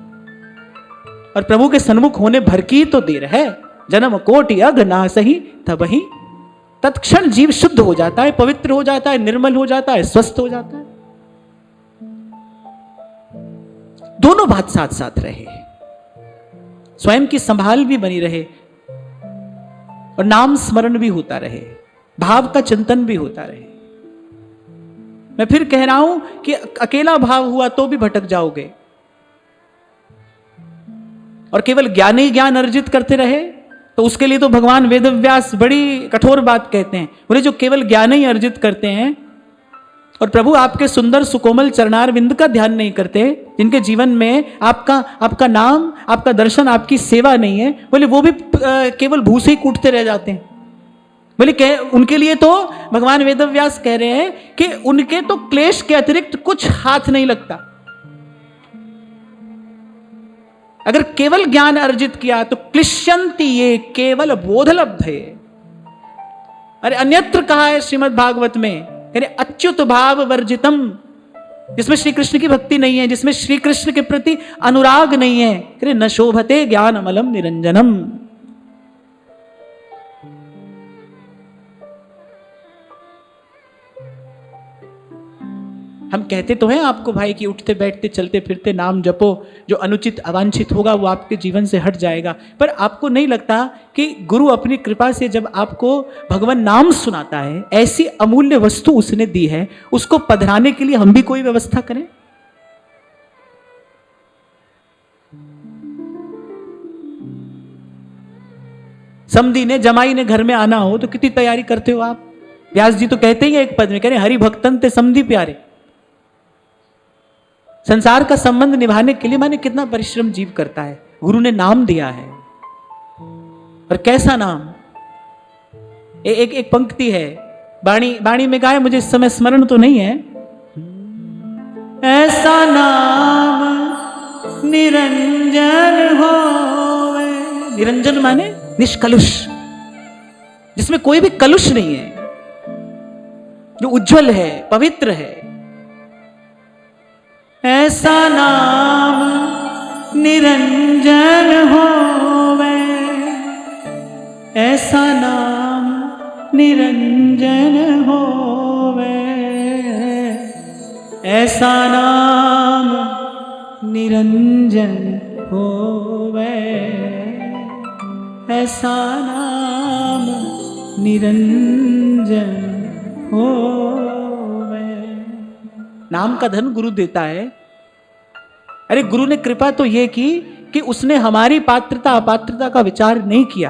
और प्रभु के सन्मुख होने भर की तो देर है, जन्म कोटि अघ ना सही तबहि तत्क्षण जीव शुद्ध हो जाता है, पवित्र हो जाता है, निर्मल हो जाता है, स्वस्थ हो जाता है। दोनों बात साथ साथ रहे, स्वयं की संभाल भी बनी रहे और नाम स्मरण भी होता रहे, भाव का चिंतन भी होता रहे। मैं फिर कह रहा हूं कि अकेला भाव हुआ तो भी भटक जाओगे, और केवल ज्ञान ही ज्ञान अर्जित करते रहे तो उसके लिए तो भगवान वेदव्यास बड़ी कठोर बात कहते हैं। बोले जो केवल ज्ञान ही अर्जित करते हैं और प्रभु आपके सुंदर सुकोमल चरणार बिंद का ध्यान नहीं करते, जिनके जीवन में आपका नाम, आपका दर्शन, आपकी सेवा नहीं है, बोले वो भी केवल भूसे ही कूटते रह जाते हैं। बोले उनके लिए तो भगवान वेदव्यास कह रहे हैं कि उनके तो क्लेश के अतिरिक्त कुछ हाथ नहीं लगता। अगर केवल ज्ञान अर्जित किया तो क्लिश्यंति ये केवल बोधलब्ध है। अरे अन्यत्र कहा है श्रीमद् भागवत में, अच्युत भाव वर्जितम, जिसमें श्री कृष्ण की भक्ति नहीं है, जिसमें श्री कृष्ण के प्रति अनुराग नहीं है, न शोभते ज्ञान अमलम निरंजनम। हम कहते तो हैं आपको भाई कि उठते बैठते चलते फिरते नाम जपो, जो अनुचित अवांछित होगा वो आपके जीवन से हट जाएगा। पर आपको नहीं लगता कि गुरु अपनी कृपा से जब आपको भगवान नाम सुनाता है, ऐसी अमूल्य वस्तु उसने दी है, उसको पधराने के लिए हम भी कोई व्यवस्था करें? समधी ने जमाई ने घर में आना हो तो कितनी तैयारी करते हो आप? व्यास जी तो कहते ही है एक पद में, कह रहे हरि भक्तन ते समधी प्यारे। संसार का संबंध निभाने के लिए माने कितना परिश्रम जीव करता है। गुरु ने नाम दिया है, और कैसा नाम। एक पंक्ति है बाणी में गाए, मुझे इस समय स्मरण तो नहीं है। ऐसा नाम निरंजन हो, निरंजन माने निष्कलुष, जिसमें कोई भी कलुष नहीं है, जो उज्जवल है, पवित्र है। ऐसा नाम निरंजन होवे, ऐसा नाम निरंजन होवे, ऐसा नाम निरंजन होवे, ऐसा नाम निरंजन होवे। नाम का धन गुरु देता है। अरे गुरु ने कृपा तो यह की कि उसने हमारी पात्रता अपात्रता का विचार नहीं किया,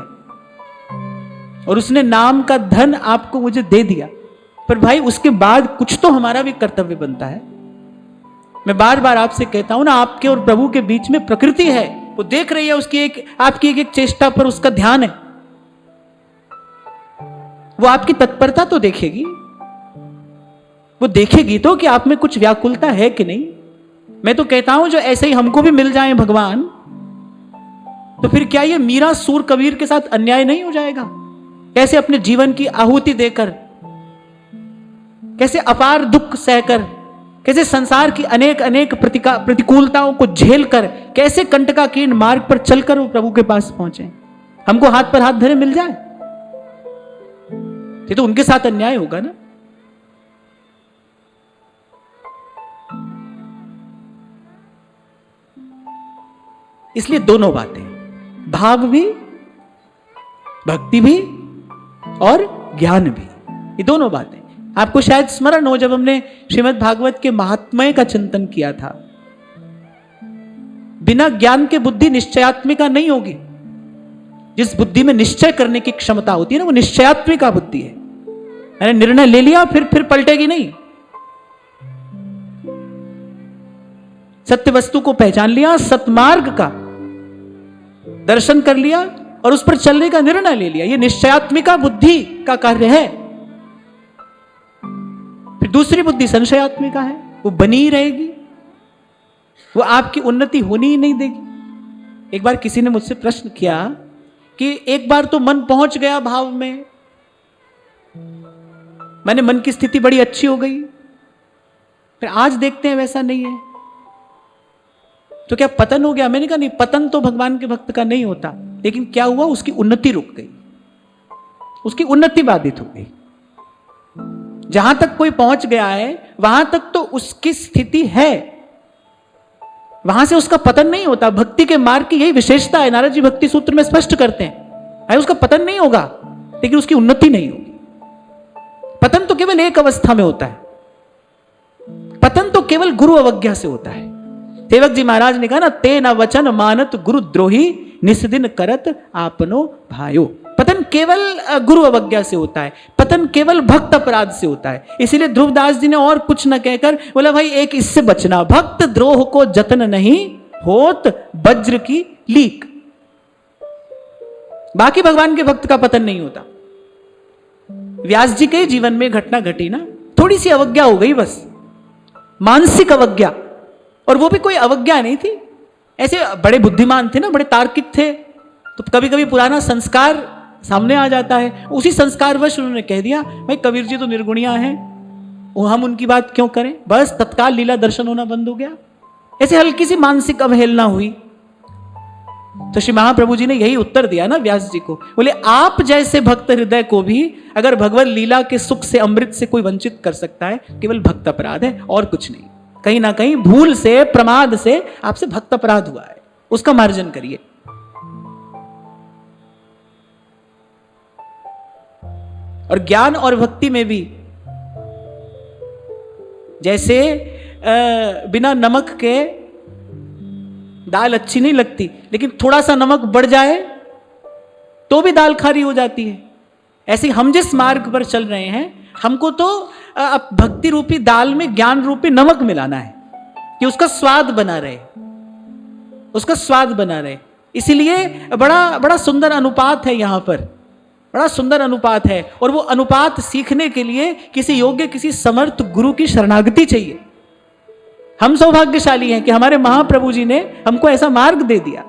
और उसने नाम का धन आपको मुझे दे दिया। पर भाई उसके बाद कुछ तो हमारा भी कर्तव्य बनता है। मैं बार बार आपसे कहता हूं ना, आपके और प्रभु के बीच में प्रकृति है, वो देख रही है, उसकी आपकी एक चेष्टा पर उसका ध्यान है। वो आपकी तत्परता तो देखेगी, वो देखेगी तो कि आप में कुछ व्याकुलता है कि नहीं। मैं तो कहता हूं जो ऐसे ही हमको भी मिल जाए भगवान, तो फिर क्या ये मीरा सूर कबीर के साथ अन्याय नहीं हो जाएगा? कैसे अपने जीवन की आहुति देकर, कैसे अपार दुख सहकर, कैसे संसार की अनेक अनेक प्रतिकूलताओं को झेलकर, कैसे कंटकाकीर्ण मार्ग पर चलकर वो प्रभु के पास पहुंचे। हमको हाथ पर हाथ धरे मिल जाए, ये तो उनके साथ अन्याय होगा ना। इसलिए दोनों बातें, भाव भी, भक्ति भी और ज्ञान भी, ये दोनों बातें आपको शायद स्मरण हो जब हमने श्रीमद् भागवत के महात्म्य का चिंतन किया था। बिना ज्ञान के बुद्धि निश्चयात्मिका नहीं होगी। जिस बुद्धि में निश्चय करने की क्षमता होती है ना, वो निश्चयात्मिका बुद्धि है। मैंने निर्णय ले लिया, फिर पलटेगी नहीं। सत्य वस्तु को पहचान लिया, सतमार्ग का दर्शन कर लिया और उस पर चलने का निर्णय ले लिया, ये निश्चयात्मिका बुद्धि का कार्य है। फिर दूसरी बुद्धि संशयात्मिका है, वो बनी ही रहेगी, वो आपकी उन्नति होनी ही नहीं देगी। एक बार किसी ने मुझसे प्रश्न किया कि एक बार तो मन पहुंच गया भाव में, मैंने मन की स्थिति बड़ी अच्छी हो गई, फिर आज देखते हैं वैसा नहीं है, तो क्या पतन हो गया? मैंने कहा नहीं, पतन तो भगवान के भक्त का नहीं होता, लेकिन क्या हुआ, उसकी उन्नति रुक गई, उसकी उन्नति बाधित हो गई। जहां तक कोई पहुंच गया है वहां तक तो उसकी स्थिति है, वहां से उसका पतन नहीं होता। भक्ति के मार्ग की यही विशेषता है, नारद जी भक्ति सूत्र में स्पष्ट करते हैं, है उसका पतन नहीं होगा, लेकिन उसकी उन्नति नहीं होगी। पतन तो केवल एक अवस्था में होता है, पतन तो केवल गुरु अवज्ञा से होता है। सेवक जी महाराज ने कहा ना, ते न वचन मानत गुरु द्रोही, निस्दिन करत आपनो भायो। पतन केवल गुरु अवज्ञा से होता है, पतन केवल भक्त अपराध से होता है। इसीलिए ध्रुवदास जी ने और कुछ न कहकर बोला, भाई एक इससे बचना, भक्त द्रोह को जतन नहीं होत वज्र की लीक। बाकी भगवान के भक्त का पतन नहीं होता। व्यास जी के जीवन में घटना घटी ना, थोड़ी सी अवज्ञा हो गई, बस मानसिक अवज्ञा, और वो भी कोई अवज्ञा नहीं थी, ऐसे बड़े बुद्धिमान थे ना, बड़े तार्किक थे, तो कभी कभी पुराना संस्कार सामने आ जाता है, उसी संस्कारवश उन्होंने कह दिया, भाई कबीर जी तो निर्गुणिया हैं, हम उनकी बात क्यों करें, बस तत्काल लीला दर्शन होना बंद हो गया। ऐसे हल्की सी मानसिक अवहेलना हुई। तो श्री महाप्रभु जी ने यही उत्तर दिया ना व्यास जी को, बोले आप जैसे भक्त हृदय को भी अगर भगवत लीला के सुख से, अमृत से कोई वंचित कर सकता है, केवल भक्त अपराध है और कुछ नहीं। कहीं ना कहीं भूल से, प्रमाद से आपसे भक्त अपराध हुआ है, उसका मार्जन करिए। और ज्ञान और भक्ति में भी जैसे बिना नमक के दाल अच्छी नहीं लगती, लेकिन थोड़ा सा नमक बढ़ जाए तो भी दाल खारी हो जाती है, ऐसे हम जिस मार्ग पर चल रहे हैं, हमको तो भक्ति रूपी दाल में ज्ञान रूपी नमक मिलाना है कि उसका स्वाद बना रहे, उसका स्वाद बना रहे। इसीलिए बड़ा बड़ा सुंदर अनुपात है यहां पर, बड़ा सुंदर अनुपात है, और वो अनुपात सीखने के लिए किसी योग्य, किसी समर्थ गुरु की शरणागति चाहिए। हम सौभाग्यशाली हैं कि हमारे महाप्रभु जी ने हमको ऐसा मार्ग दे दिया।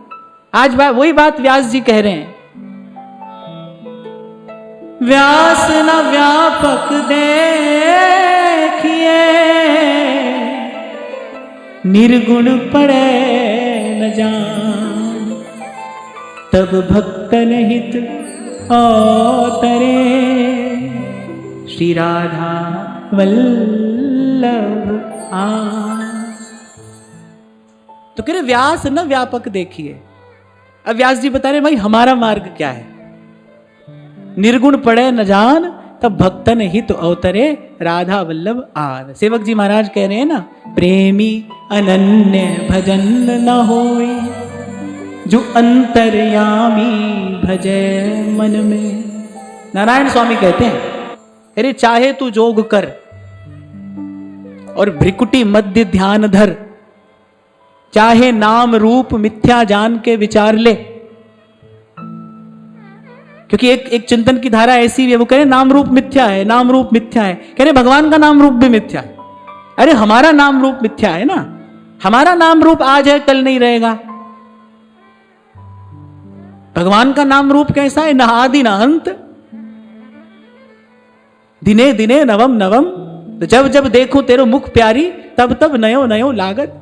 आज वही बात व्यास जी कह रहे हैं, व्यास न व्यापक देखिए, निर्गुण पड़े न जान, तब भक्तन हित अवतरे, श्री राधा वल्लभ आ। तो कह रहे व्यास न व्यापक देखिए। अब व्यास जी बता रहे भाई हमारा मार्ग क्या है, निर्गुण पड़े न जान, तब भक्तन हित अवतरे, राधा वल्लभ आन। सेवक जी महाराज कह रहे हैं ना, प्रेमी अनन्य भजन न होए, जो अंतर्यामी भजे मन में। नारायण स्वामी कहते हैं, अरे चाहे तू जोग कर और भ्रिकुटी मध्य ध्यान धर, चाहे नाम रूप मिथ्या जान के विचार ले। क्योंकि एक चिंतन की धारा ऐसी है, वो कह रहे नाम रूप मिथ्या है, नाम रूप मिथ्या है, कह रहे भगवान का नाम रूप भी मिथ्या है। अरे हमारा नाम रूप मिथ्या है ना, हमारा नाम रूप आज है कल नहीं रहेगा। भगवान का नाम रूप कैसा है, न आदि न अंत, दिने दिने नवम नवम, जब जब देखो तेरो मुख प्यारी, तब तब नयो नयो लागत।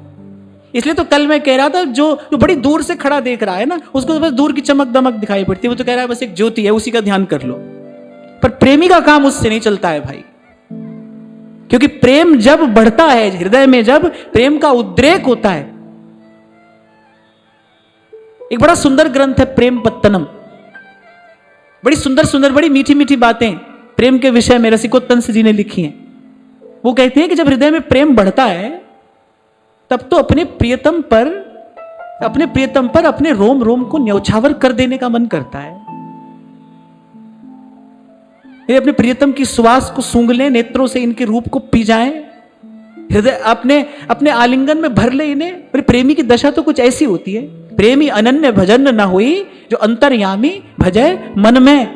इसलिए तो कल मैं कह रहा था, जो बड़ी दूर से खड़ा देख रहा है ना, उसको तो बस दूर की चमक दमक दिखाई पड़ती है, वो तो कह रहा है बस एक ज्योति है, उसी का ध्यान कर लो। पर प्रेमी का काम उससे नहीं चलता है भाई, क्योंकि प्रेम जब बढ़ता है हृदय में, जब प्रेम का उद्रेक होता है। एक बड़ा सुंदर ग्रंथ है प्रेम पत्तनम, बड़ी सुंदर सुंदर, बड़ी मीठी मीठी बातें प्रेम के विषय में रसिकोत्तंस जी ने लिखी हैं। वो कहते हैं कि जब हृदय में प्रेम बढ़ता है, तब तो अपने प्रियतम पर अपने रोम रोम को न्यौछावर कर देने का मन करता है। ये अपने प्रियतम की सुवास को सूंघ लें, नेत्रों से इनके रूप को पी जाएं, हृदय अपने आलिंगन में भर ले इन्हें। प्रेमी की दशा तो कुछ ऐसी होती है, प्रेमी अनन्य भजन न हुई, जो अंतर्यामी भजय मन में।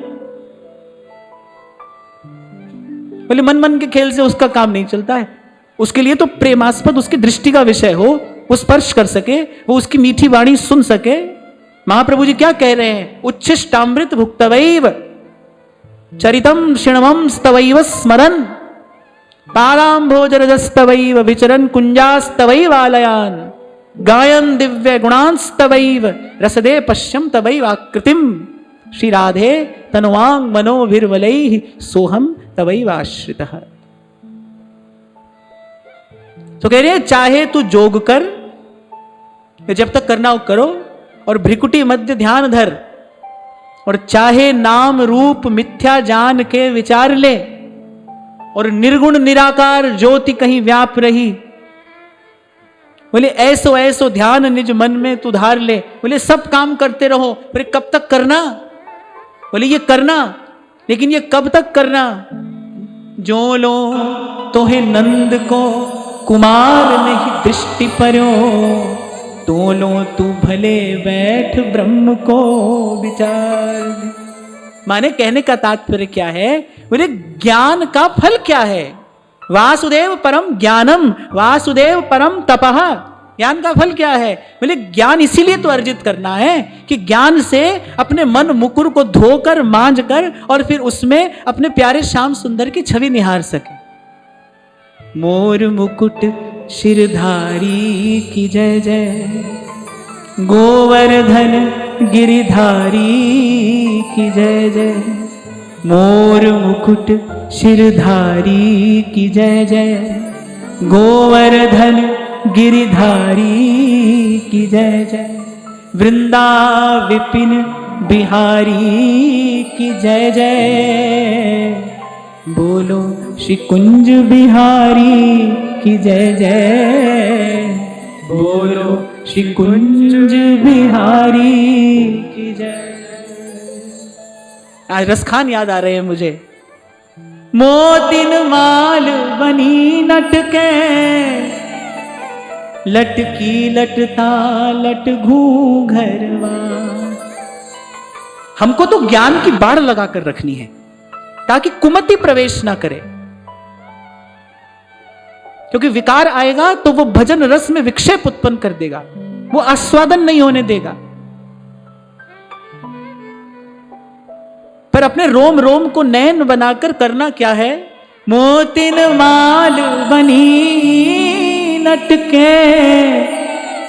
बोले मन के खेल से उसका काम नहीं चलता है, उसके लिए तो प्रेमास्पद उसकी दृष्टि का विषय हो, वो स्पर्श कर सके, वो उसकी मीठी वाणी सुन सके, महाप्रभु जी क्या कह रहे हैं? उच्छिष्टामृत भुक्तवैव चरितम शृण्वं स्तवैव स्मरन् पाराम्भोजरजस्तवैव विचरन् कुंजास्तवैवालयान् गायन् दिव्य गुणांस्तवैव रसदे पश्यं तवैव आकृतिम श्री राधे तनुवांग मनोभिर्वलैः सोहम तवैव आश्रितः। तो कह रहे हैं चाहे तू जोग कर, जब तक करना हो करो, और भ्रिकुटी मध्य ध्यान धर, और चाहे नाम रूप मिथ्या जान के विचार ले, और निर्गुण निराकार ज्योति कहीं व्याप रही, बोले ऐसो ऐसो ध्यान निज मन में तू धार ले। बोले सब काम करते रहो, बोले कब तक करना? बोले ये करना, लेकिन ये कब तक करना? जो लो तोहे नंद को कुमार नहीं दृष्टि पर्यो, तो लो तू भले बैठ ब्रह्म को विचार। माने कहने का तात्पर्य क्या है? बोले ज्ञान का फल क्या है? वासुदेव परम ज्ञानम वासुदेव परम तपः। ज्ञान का फल क्या है? बोले ज्ञान इसीलिए तो अर्जित करना है कि ज्ञान से अपने मन मुकुर को धोकर मांझ कर और फिर उसमें अपने प्यारे श्याम सुंदर की छवि निहार सके। मोर मुकुट शिरधारी की जय जय, गोवर्धन गिरिधारी की जय जय, मोर मुकुट शिरधारी की जय जय, गोवर्धन गिरिधारी की जय जय, वृंदा विपिन बिहारी की जय जय, बोलो श्री कुंज बिहारी की जय जय, बोलो श्री कुंज बिहारी की जय जय। आज रसखान याद आ रहे हैं मुझे। मोतिन माल बनी नटके, लटकी लटता लट घूंघरवा। हमको तो ज्ञान की बाढ़ लगाकर रखनी है ताकि कुमति प्रवेश ना करे, क्योंकि विकार आएगा तो वो भजन रस में विक्षेप उत्पन्न कर देगा, वो आस्वादन नहीं होने देगा। पर अपने रोम रोम को नयन बनाकर करना क्या है? मोतिन माल बनी लटके,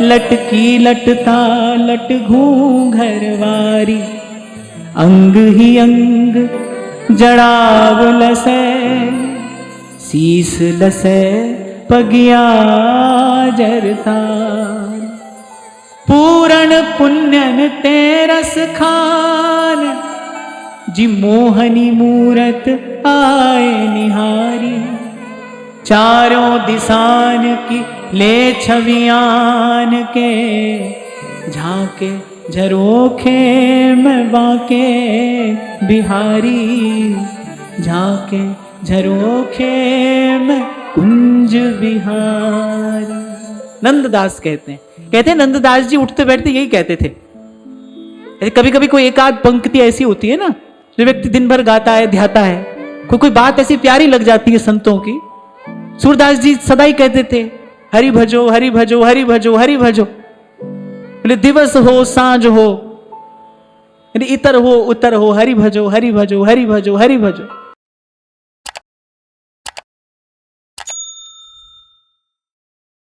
लटकी लटता लट घूंघरवारी, अंग ही अंग जड़ाव लसे, शीस लसे पगिया जरता, पूरण पुण्यन तेरस खान, जी मोहनी मूरत आए निहारी, चारों दिसान की ले छवियान के, झांके झरोखे में बाके बिहारी, झांके झरोखे में कुंज बिहारी। नंददास कहते हैं नंददास जी उठते बैठते यही कहते थे। कभी कभी कोई एक आध पंक्ति ऐसी होती है ना जो व्यक्ति दिन भर गाता है ध्याता है, कोई बात ऐसी प्यारी लग जाती है संतों की। सूरदास जी सदा ही कहते थे हरि भजो हरि भजो हरि भजो हरि भजो। बोले दिवस हो सांझ हो इतर हो उतर हो, हरि भजो हरि भजो हरि भजो हरि भजो।